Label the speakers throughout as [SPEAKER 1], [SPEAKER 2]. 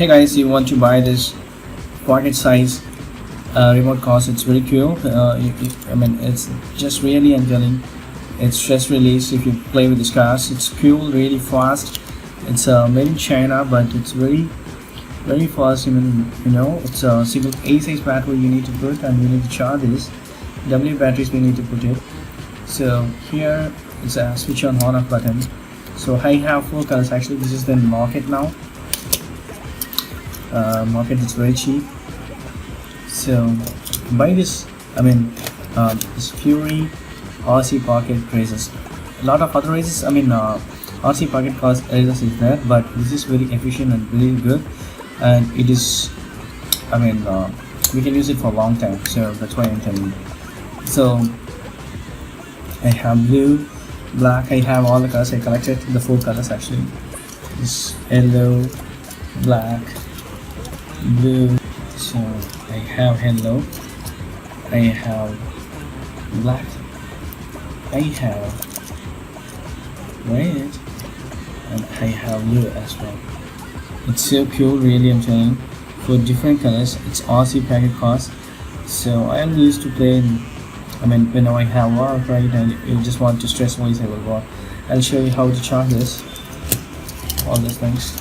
[SPEAKER 1] Hey guys, you want to buy this pocket size remote cause? It's very cool. I mean, it's just really, I'm telling, it's stress release if you play with these cars. It's cool, really fast. It's made in China, but it's very fast. Even it's a single A size battery you need to put, and you need to charge this. W batteries we need to put it. So here it's a switch on off button. So I have 4 colors. Actually, this is the market now. Market is very cheap. So buy this. This Fury RC Pocket Razors. A lot of other razors. RC Pocket razors is there, but this is very efficient and really good. And it is. We can use it for a long time. So that's why I'm telling you. So I have blue, black. I have all the colors. I collected the 4 colors actually. This yellow, black, blue. So I have yellow, I have black, I have red, and I have blue as well. It's so cool, really, I'm telling. For different colors, it's RC packet cost. So I used to play when I have work, right, and you just want to stress release, I will work. I'll show you how to charge this, all these things.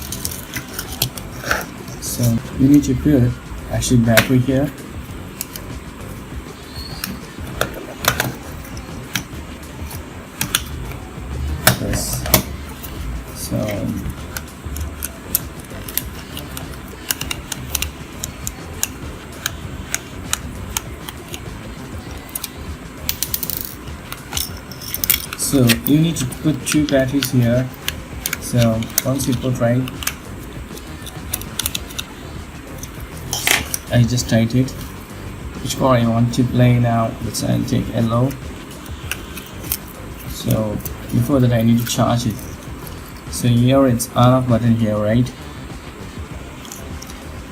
[SPEAKER 1] So you need to put actually battery here. This. So you need to put 2 batteries here. So once you put right, I just type it which color I want to play now. Let's say I'll take yellow. So before that I need to charge it. So here it's on off button here, right?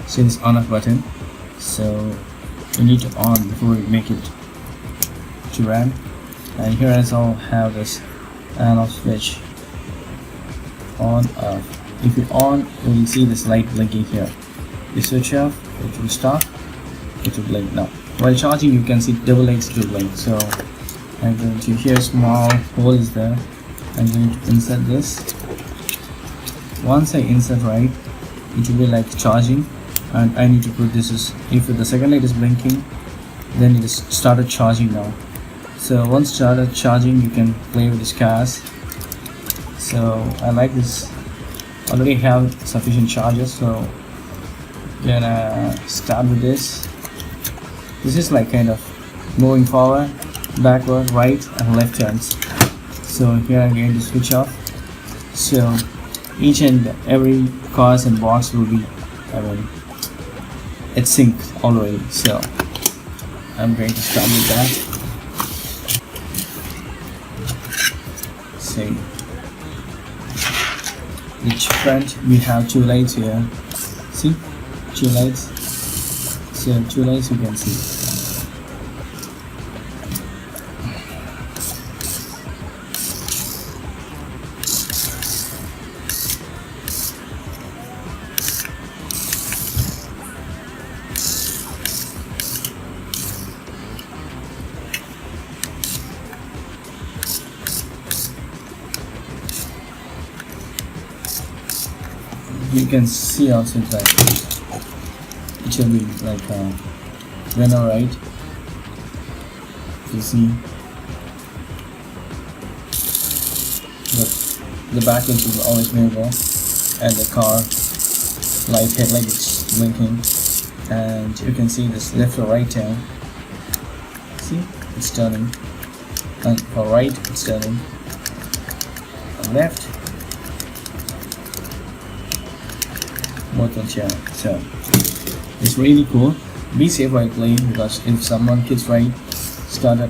[SPEAKER 1] See this on off button. So you need to on before you make it to run. And here I also have this on off switch. On off. If you on, you will see this light blinking here. You switch off, it will stop, it will blink. Now while charging you can see double lights will blink. So I'm going to, here small hole is there. I'm going to insert this. Once I insert right, it will be like charging, and I need to put this is, if the second light is blinking, then it is started charging now. So once started charging, you can play with these cars. So I like this. Already have sufficient charges, so gonna start with this. This is like kind of moving forward, backward, right and left turns. So here I'm going to switch off. So each and every cars and box will be it's synced already. So I'm going to start with that. See, each front we have 2 lights here. See, 2 lights. So 2 lights you can see. You can see also that it will be like Renault, right? You see the backlight will always move off, and the car light headlight is blinking, and you can see this left or right turn. See, it's turning, and for right it's turning, and left both will turn. So it's really cool. Be safe while playing, because if someone kids right started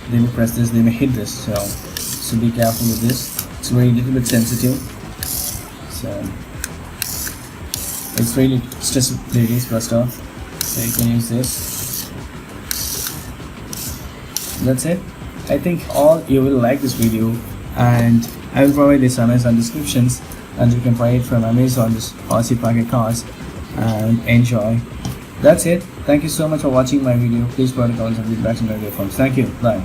[SPEAKER 1] they may press this, they may hit this, so be careful with this. It's very little bit sensitive, so it's really stress release first off. So you can use this. That's it. I think all you will like this video, and I will provide this Amazon descriptions, and you can buy it from Amazon, this Aussie Pocket Cards, and enjoy. That's it. Thank you so much for watching my video. Please put comments and feedback in my video forms. Thank you. Bye.